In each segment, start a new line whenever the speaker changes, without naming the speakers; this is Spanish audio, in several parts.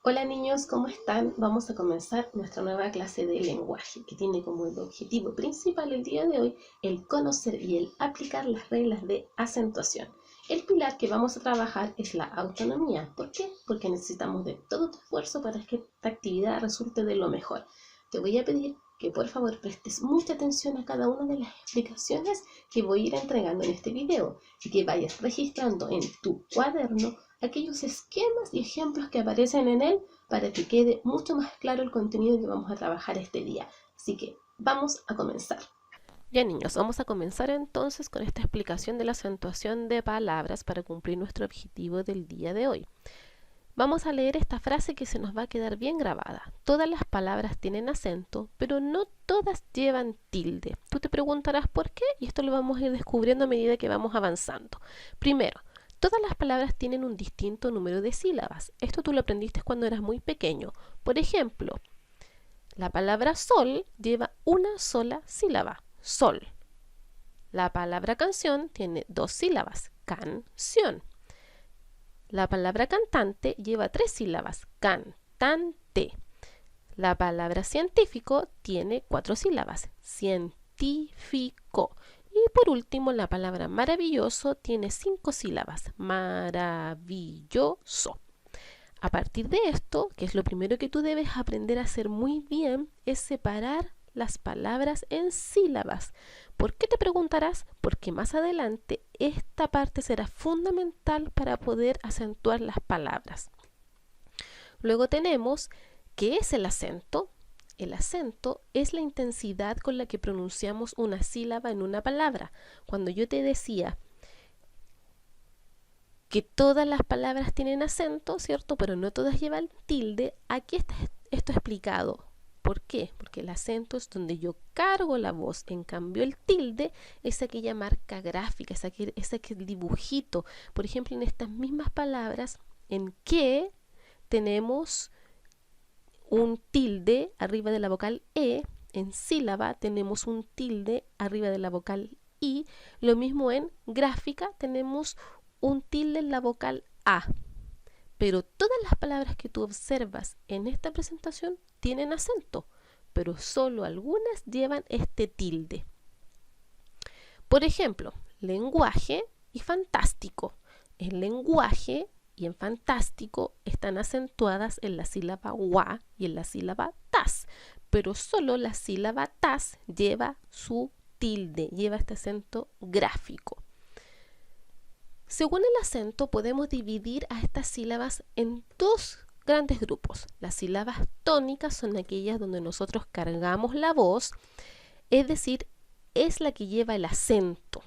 Hola niños, ¿cómo están? Vamos a comenzar nuestra nueva clase de lenguaje que tiene como objetivo principal el día de hoy el conocer y el aplicar las reglas de acentuación. El pilar que vamos a trabajar es la autonomía. ¿Por qué? Porque necesitamos de todo tu esfuerzo para que esta actividad resulte de lo mejor. Te voy a pedir que por favor prestes mucha atención a cada una de las explicaciones que voy a ir entregando en este video y que vayas registrando en tu cuaderno aquellos esquemas y ejemplos que aparecen en él para que quede mucho más claro el contenido que vamos a trabajar este día. Así que vamos a comenzar.
Ya niños, vamos a comenzar entonces con esta explicación de la acentuación de palabras para cumplir nuestro objetivo del día de hoy. Vamos a leer esta frase que se nos va a quedar bien grabada. Todas las palabras tienen acento, pero no todas llevan tilde. Tú te preguntarás por qué y esto lo vamos a ir descubriendo a medida que vamos avanzando. Primero, todas las palabras tienen un distinto número de sílabas. Esto tú lo aprendiste cuando eras muy pequeño. Por ejemplo, la palabra sol lleva una sola sílaba, sol. La palabra canción tiene dos sílabas, canción. La palabra cantante lleva tres sílabas, cantante. La palabra científico tiene cuatro sílabas, científico. Y por último, la palabra maravilloso tiene cinco sílabas, maravilloso. A partir de esto, que es lo primero que tú debes aprender a hacer muy bien, es separar las palabras en sílabas. ¿Por qué te preguntarás? Porque más adelante esta parte será fundamental para poder acentuar las palabras. Luego tenemos, ¿qué es el acento? El acento es la intensidad con la que pronunciamos una sílaba en una palabra. Cuando yo te decía que todas las palabras tienen acento, ¿cierto? Pero no todas llevan tilde. Aquí está esto explicado. ¿Por qué? Porque el acento es donde yo cargo la voz. En cambio, el tilde es aquella marca gráfica, es aquel dibujito. Por ejemplo, en estas mismas palabras, en que tenemos un tilde arriba de la vocal E, en sílaba tenemos un tilde arriba de la vocal I. Lo mismo en gráfica tenemos un tilde en la vocal A. Pero todas las palabras que tú observas en esta presentación tienen acento, pero solo algunas llevan este tilde. Por ejemplo, lenguaje y fantástico. En lenguaje y en fantástico están acentuadas en la sílaba wa y en la sílaba tas, pero solo la sílaba tas lleva su tilde, lleva este acento gráfico. Según el acento podemos dividir a estas sílabas en dos grandes grupos. Las sílabas tónicas son aquellas donde nosotros cargamos la voz, es decir, es la que lleva el acento,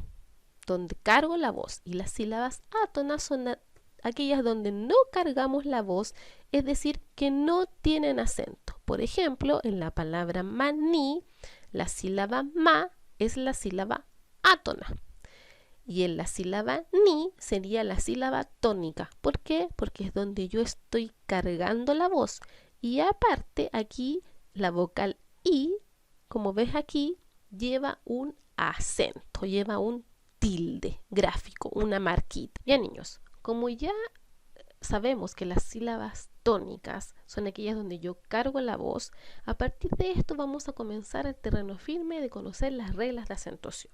donde cargo la voz. Y las sílabas átonas son aquellas donde no cargamos la voz, es decir, que no tienen acento. Por ejemplo, en la palabra maní, la sílaba ma es la sílaba átona. Y en la sílaba ni sería la sílaba tónica. ¿Por qué? Porque es donde yo estoy cargando la voz. Y aparte aquí la vocal i, como ves aquí, lleva un acento, lleva un tilde gráfico, una marquita. Bien niños, como ya sabemos que las sílabas tónicas son aquellas donde yo cargo la voz, a partir de esto vamos a comenzar el terreno firme de conocer las reglas de acentuación.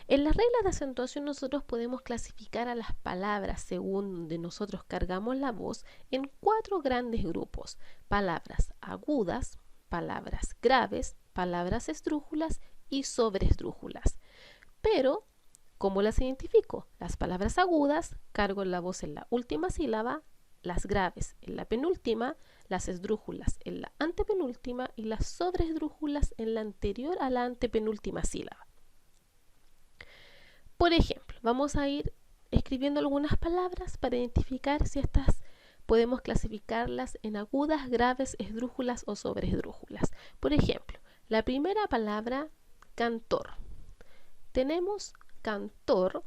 En las reglas de acentuación nosotros podemos clasificar a las palabras según donde nosotros cargamos la voz en cuatro grandes grupos: palabras agudas, palabras graves, palabras esdrújulas y sobreesdrújulas. Pero, ¿cómo las identifico? Las palabras agudas cargo la voz en la última sílaba, las graves en la penúltima, las esdrújulas en la antepenúltima y las sobreesdrújulas en la anterior a la antepenúltima sílaba. Por ejemplo, vamos a ir escribiendo algunas palabras para identificar si estas podemos clasificarlas en agudas, graves, esdrújulas o sobreesdrújulas. Por ejemplo, la primera palabra, cantor. Tenemos cantor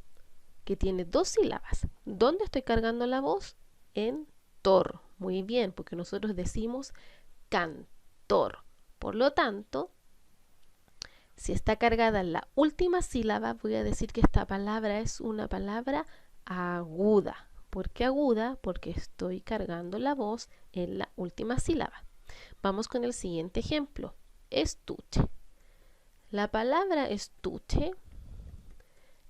que tiene dos sílabas. ¿Dónde estoy cargando la voz? En tor. Muy bien, porque nosotros decimos cantor. Por lo tanto, si está cargada en la última sílaba, voy a decir que esta palabra es una palabra aguda. ¿Por qué aguda? Porque estoy cargando la voz en la última sílaba. Vamos con el siguiente ejemplo. Estuche. La palabra estuche,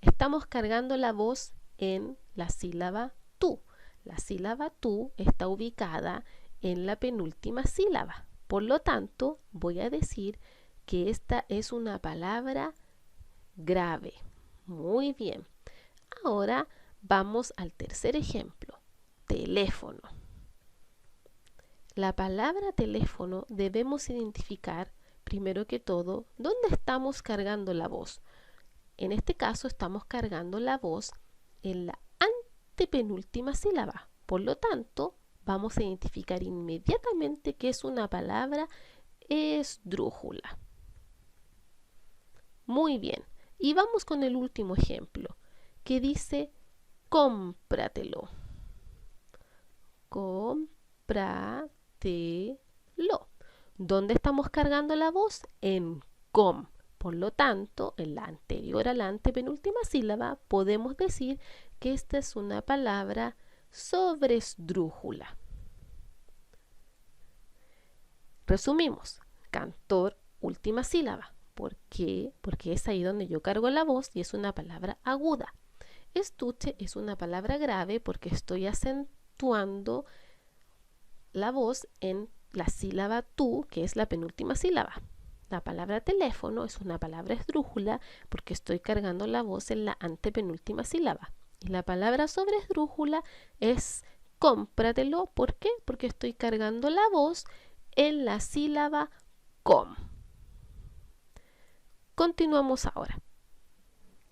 estamos cargando la voz en la sílaba tú. La sílaba tú está ubicada en la penúltima sílaba. Por lo tanto, voy a decir que esta es una palabra grave. Muy bien. Ahora vamos al tercer ejemplo. Teléfono. La palabra teléfono debemos identificar, primero que todo, dónde estamos cargando la voz. En este caso estamos cargando la voz en la antepenúltima sílaba. Por lo tanto, vamos a identificar inmediatamente que es una palabra esdrújula. Muy bien. Y vamos con el último ejemplo, que dice cómpratelo. Cómpratelo. ¿Dónde estamos cargando la voz? En com. Por lo tanto, en la anterior a la antepenúltima sílaba, podemos decir que esta es una palabra sobresdrújula. Resumimos. Cantor, última sílaba. ¿Por qué? Porque es ahí donde yo cargo la voz y es una palabra aguda. Estuche es una palabra grave porque estoy acentuando la voz en la sílaba tú, que es la penúltima sílaba. La palabra teléfono es una palabra esdrújula porque estoy cargando la voz en la antepenúltima sílaba. Y la palabra sobresdrújula es cómpratelo. ¿Por qué? Porque estoy cargando la voz en la sílaba com. Continuamos ahora.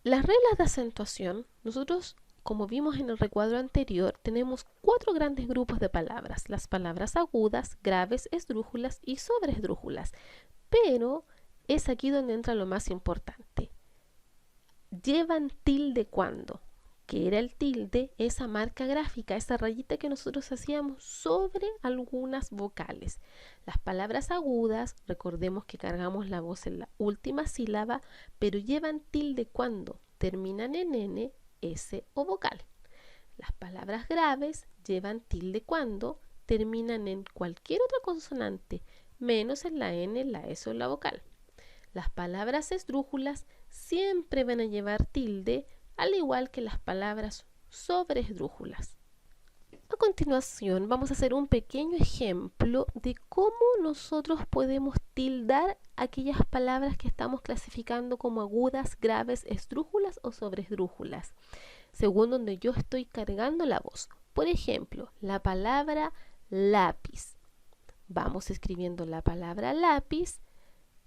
Las reglas de acentuación, nosotros, como vimos en el recuadro anterior, tenemos 4 grandes grupos de palabras. Las palabras agudas, graves, esdrújulas y sobresdrújulas. Pero es aquí donde entra lo más importante. Llevan tilde cuando. ¿Qué era el tilde? Esa marca gráfica, esa rayita que nosotros hacíamos sobre algunas vocales. Las palabras agudas, recordemos que cargamos la voz en la última sílaba, pero llevan tilde cuando terminan en n, s o vocal. Las palabras graves llevan tilde cuando terminan en cualquier otra consonante, menos en la n, la s o la vocal. Las palabras esdrújulas siempre van a llevar tilde, al igual que las palabras sobresdrújulas. A continuación vamos a hacer un pequeño ejemplo de cómo nosotros podemos tildar aquellas palabras que estamos clasificando como agudas, graves, esdrújulas o sobresdrújulas, según donde yo estoy cargando la voz. Por ejemplo, la palabra lápiz. Vamos escribiendo la palabra lápiz.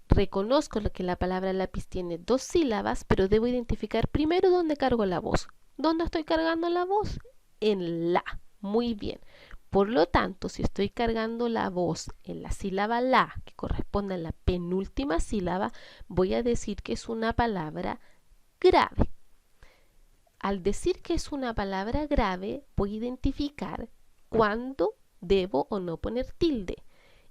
Reconozco que la palabra lápiz tiene 2 sílabas, pero debo identificar primero dónde cargo la voz. ¿Dónde estoy cargando la voz? En la. Muy bien. Por lo tanto, si estoy cargando la voz en la sílaba la, que corresponde a la penúltima sílaba, voy a decir que es una palabra grave. Al decir que es una palabra grave, voy a identificar cuándo debo o no poner tilde.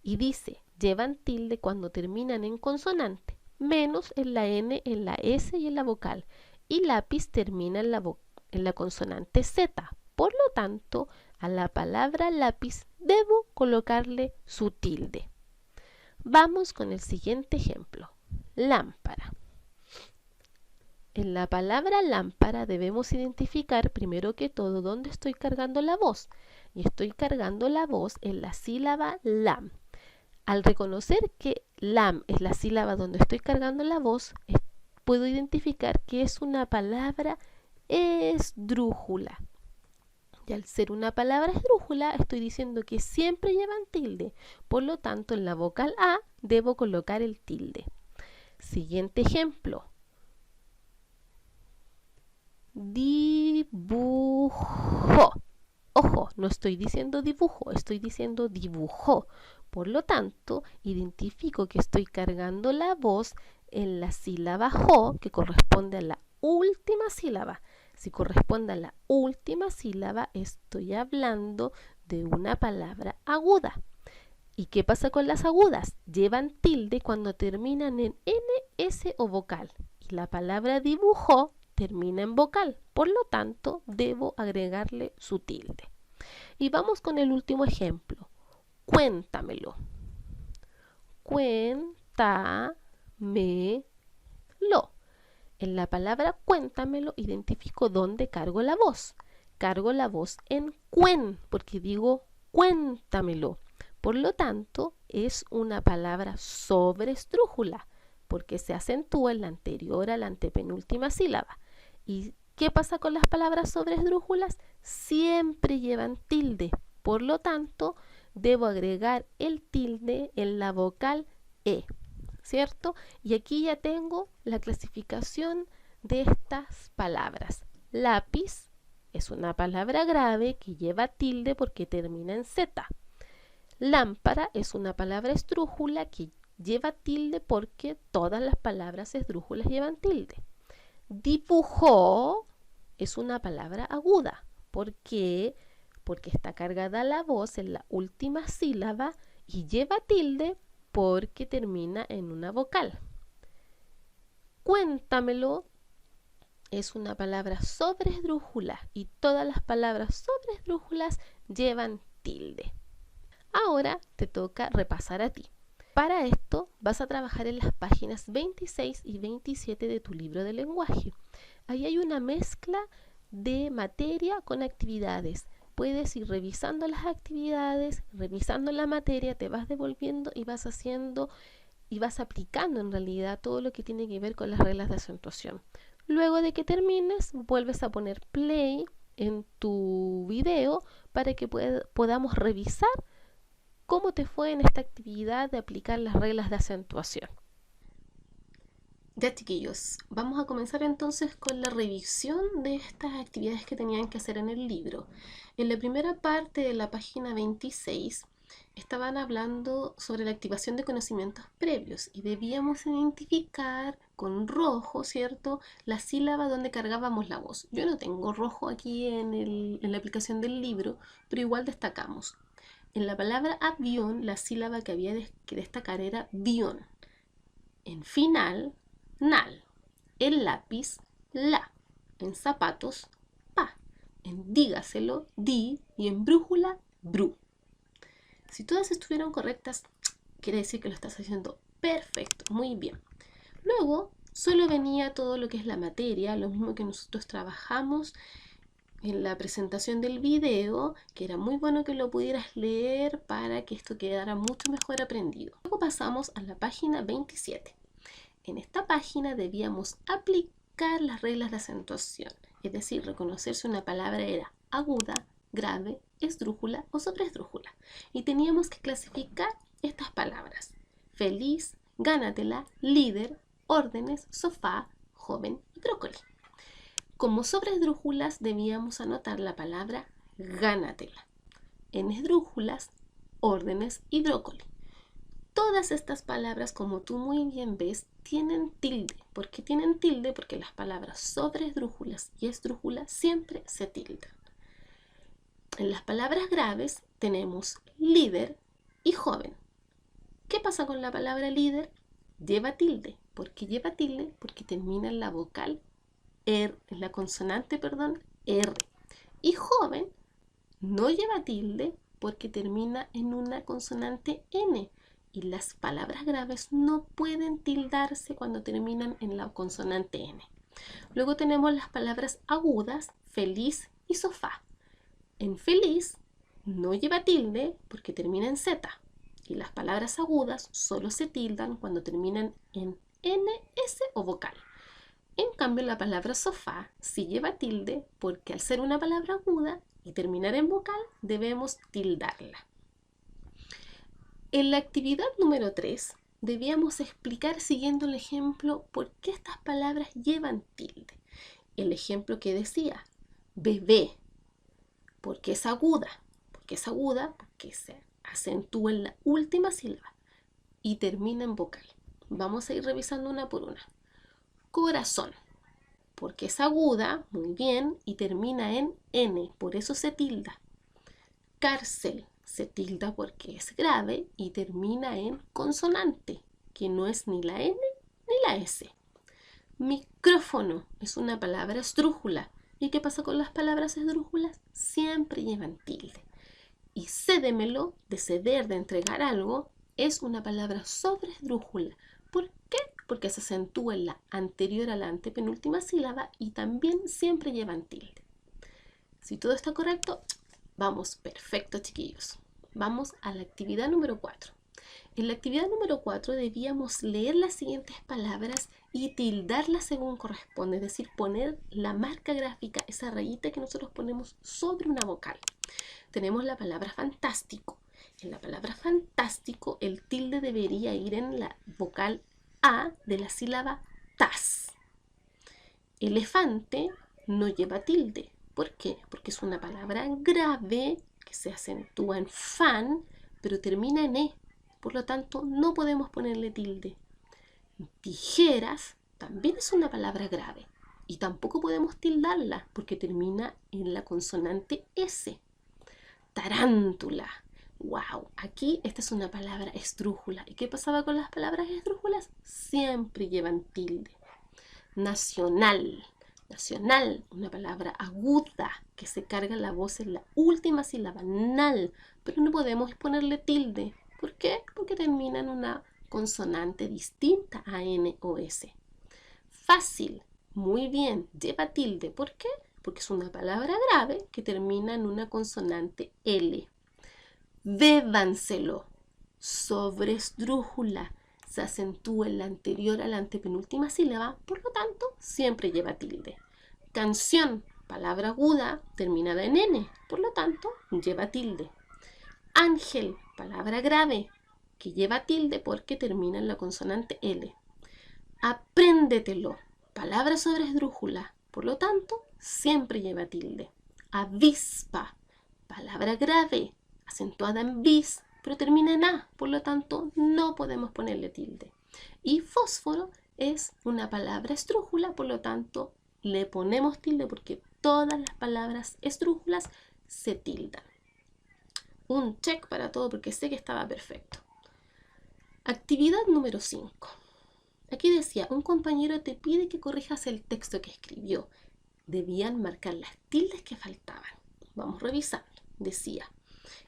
Y dice, llevan tilde cuando terminan en consonante, menos en la n, en la s y en la vocal. Y lápiz termina en la consonante z. Por lo tanto, a la palabra lápiz debo colocarle su tilde. Vamos con el siguiente ejemplo. Lámpara. En la palabra lámpara debemos identificar primero que todo dónde estoy cargando la voz. Y estoy cargando la voz en la sílaba lam. Al reconocer que lam es la sílaba donde estoy cargando la voz, puedo identificar que es una palabra esdrújula. Y al ser una palabra esdrújula, estoy diciendo que siempre llevan tilde. Por lo tanto, en la vocal A debo colocar el tilde. Siguiente ejemplo. Dibujo. Ojo, no estoy diciendo dibujo, estoy diciendo dibujó. Por lo tanto, identifico que estoy cargando la voz en la sílaba jo, que corresponde a la última sílaba. Si corresponde a la última sílaba, estoy hablando de una palabra aguda. ¿Y qué pasa con las agudas? Llevan tilde cuando terminan en n, s o vocal. Y la palabra dibujó termina en vocal, por lo tanto debo agregarle su tilde. Y vamos con el último ejemplo. Cuéntamelo. Cuéntamelo. En la palabra cuéntamelo identifico dónde cargo la voz. Cargo la voz en cuen, porque digo cuéntamelo. Por lo tanto, es una palabra sobreesdrújula, porque se acentúa en la anterior a la antepenúltima sílaba. ¿Y qué pasa con las palabras sobreesdrújulas? Siempre llevan tilde. Por lo tanto, debo agregar el tilde en la vocal E, ¿cierto? Y aquí ya tengo la clasificación de estas palabras. Lápiz es una palabra grave que lleva tilde porque termina en Z. Lámpara es una palabra esdrújula que lleva tilde porque todas las palabras esdrújulas llevan tilde. Dibujó es una palabra aguda. ¿Por qué? Porque está cargada la voz en la última sílaba y lleva tilde porque termina en una vocal. Cuéntamelo es una palabra sobreesdrújula y todas las palabras sobreesdrújulas llevan tilde. Ahora te toca repasar a ti. Para esto vas a trabajar en las páginas 26 y 27 de tu libro de lenguaje. Ahí hay una mezcla de materia con actividades. Puedes ir revisando las actividades, revisando la materia, te vas devolviendo y vas haciendo y vas aplicando en realidad todo lo que tiene que ver con las reglas de acentuación. Luego de que termines, vuelves a poner play en tu video para que podamos revisar cómo te fue en esta actividad de aplicar las reglas de acentuación.
Ya, chiquillos, vamos a comenzar entonces con la revisión de estas actividades que tenían que hacer en el libro. En la primera parte de la página 26 estaban hablando sobre la activación de conocimientos previos y debíamos identificar con rojo, ¿cierto?, la sílaba donde cargábamos la voz. Yo no tengo rojo aquí en la aplicación del libro, pero igual destacamos. En la palabra avión, la sílaba que había que destacar era bión. En final, nal. En lápiz, la. En zapatos, pa. En dígaselo, di. Y en brújula, bru. Si todas estuvieron correctas, quiere decir que lo estás haciendo perfecto, muy bien. Luego, solo venía todo lo que es la materia, lo mismo que nosotros trabajamos en la presentación del video, que era muy bueno que lo pudieras leer para que esto quedara mucho mejor aprendido. Luego pasamos a la página 27. En esta página debíamos aplicar las reglas de acentuación, es decir, reconocer si una palabra era aguda, grave, esdrújula o sobreesdrújula. Y teníamos que clasificar estas palabras: feliz, gánatela, líder, órdenes, sofá, joven y brócoli. Como sobreesdrújulas debíamos anotar la palabra gánatela. En esdrújulas, órdenes y brócoli. Todas estas palabras, como tú muy bien ves, tienen tilde. ¿Por qué tienen tilde? Porque las palabras sobreesdrújulas y esdrújulas siempre se tildan. En las palabras graves tenemos líder y joven. ¿Qué pasa con la palabra líder? Lleva tilde. ¿Por qué lleva tilde? Porque termina en la vocal R, en la consonante, R. Y joven no lleva tilde porque termina en una consonante N. Y las palabras graves no pueden tildarse cuando terminan en la consonante N. Luego tenemos las palabras agudas, feliz y sofá. En feliz no lleva tilde porque termina en Z. Y las palabras agudas solo se tildan cuando terminan en N, S o vocal. En cambio, la palabra sofá sí lleva tilde porque al ser una palabra aguda y terminar en vocal, debemos tildarla. En la actividad número 3, debíamos explicar siguiendo el ejemplo por qué estas palabras llevan tilde. El ejemplo que decía, bebé, porque es aguda. Porque es aguda porque se acentúa en la última sílaba y termina en vocal. Vamos a ir revisando una por una. Corazón, porque es aguda, muy bien, y termina en N, por eso se tilda. Cárcel, se tilda porque es grave y termina en consonante, que no es ni la N ni la S. Micrófono es una palabra esdrújula. ¿Y qué pasa con las palabras esdrújulas? Siempre llevan tilde. Y cédemelo, de ceder, de entregar algo, es una palabra sobresdrújula. ¿Por qué? Porque se acentúa en la anterior a la antepenúltima sílaba y también siempre llevan tilde. Si todo está correcto, vamos perfecto, chiquillos. Vamos a la actividad número 4. En la actividad número 4 debíamos leer las siguientes palabras y tildarlas según corresponde, es decir, poner la marca gráfica, esa rayita que nosotros ponemos sobre una vocal. Tenemos la palabra fantástico. En la palabra fantástico, el tilde debería ir en la vocal A de la sílaba tas. Elefante no lleva tilde. ¿Por qué? Porque es una palabra grave que se acentúa en fan, pero termina en E. Por lo tanto, no podemos ponerle tilde. Tijeras también es una palabra grave y tampoco podemos tildarla porque termina en la consonante S. Tarántula. ¡Wow! Aquí esta es una palabra esdrújula. ¿Y qué pasaba con las palabras esdrújulas? Siempre llevan tilde. Nacional. Nacional, una palabra aguda que se carga la voz en la última sílaba, nal, pero no podemos ponerle tilde. ¿Por qué? Porque termina en una consonante distinta a N o S. Fácil, muy bien, lleva tilde. ¿Por qué? Porque es una palabra grave que termina en una consonante L. Bébanselo, sobresdrújula, se acentúa en la anterior a la antepenúltima sílaba, por lo tanto, siempre lleva tilde. Canción, palabra aguda, terminada en N, por lo tanto, lleva tilde. Ángel, palabra grave, que lleva tilde porque termina en la consonante L. Apréndetelo, palabra sobresdrújula, por lo tanto, siempre lleva tilde. Avispa, palabra grave, acentuada en bis, pero termina en A, por lo tanto no podemos ponerle tilde. Y fósforo es una palabra esdrújula, por lo tanto le ponemos tilde porque todas las palabras esdrújulas se tildan. Un check para todo porque sé que estaba perfecto. Actividad número 5. Aquí decía, un compañero te pide que corrijas el texto que escribió. Debían marcar las tildes que faltaban. Vamos revisando. Decía,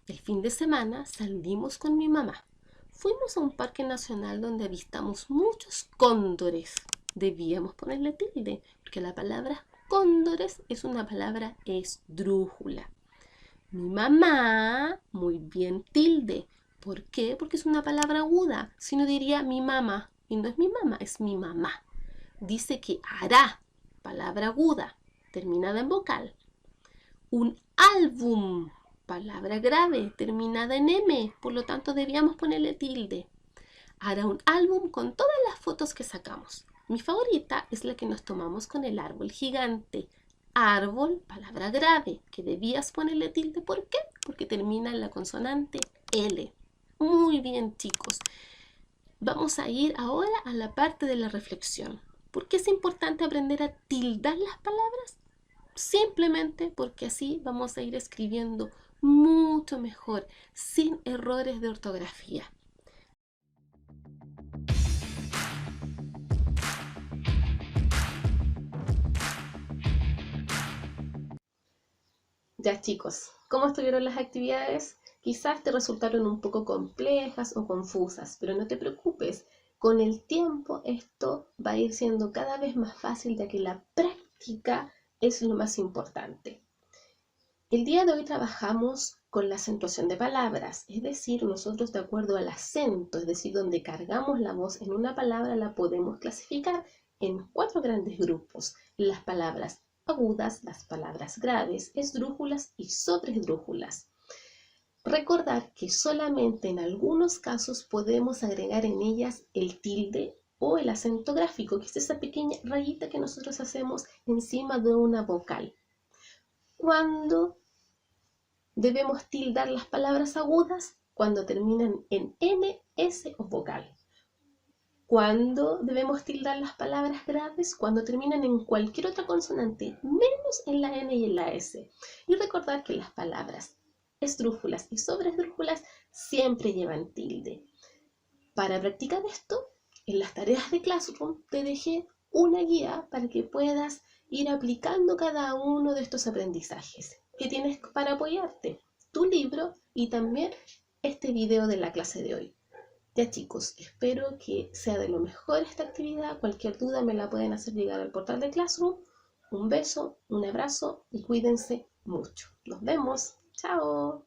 el fin de semana salimos con mi mamá. Fuimos a un parque nacional donde avistamos muchos cóndores. Debíamos ponerle tilde, porque la palabra cóndores es una palabra esdrújula. Mi mamá, muy bien, tilde. ¿Por qué? Porque es una palabra aguda. Si no diría mi mamá, y no es mi mamá, es mi mamá. Dice que hará, palabra aguda, terminada en vocal. Un álbum, palabra grave, terminada en M, por lo tanto debíamos ponerle tilde. Hará un álbum con todas las fotos que sacamos. Mi favorita es la que nos tomamos con el árbol gigante. Árbol, palabra grave, que debías ponerle tilde. ¿Por qué? Porque termina en la consonante L. Muy bien, chicos. Vamos a ir ahora a la parte de la reflexión. ¿Por qué es importante aprender a tildar las palabras? Simplemente porque así vamos a ir escribiendo mucho mejor, sin errores de ortografía. Ya chicos, ¿cómo estuvieron las actividades? Quizás te resultaron un poco complejas o confusas, pero no te preocupes. Con el tiempo esto va a ir siendo cada vez más fácil, ya que la práctica es lo más importante. El día de hoy trabajamos con la acentuación de palabras, es decir, nosotros de acuerdo al acento, es decir, donde cargamos la voz en una palabra, la podemos clasificar en 4 grandes grupos: las palabras agudas, las palabras graves, esdrújulas y sobresdrújulas. Recordar que solamente en algunos casos podemos agregar en ellas el tilde o el acento gráfico, que es esa pequeña rayita que nosotros hacemos encima de una vocal. Cuando debemos tildar las palabras agudas, cuando terminan en N, S o vocal. Cuando debemos tildar las palabras graves, cuando terminan en cualquier otra consonante, menos en la N y en la S. Y recordar que las palabras esdrújulas y sobresdrújulas siempre llevan tilde. Para practicar esto, en las tareas de Classroom te dejé una guía para que puedas ir aplicando cada uno de estos aprendizajes que tienes para apoyarte, tu libro y también este video de la clase de hoy. Ya chicos, espero que sea de lo mejor esta actividad. Cualquier duda me la pueden hacer llegar al portal de Classroom. Un beso, un abrazo y cuídense mucho. Nos vemos. Chao.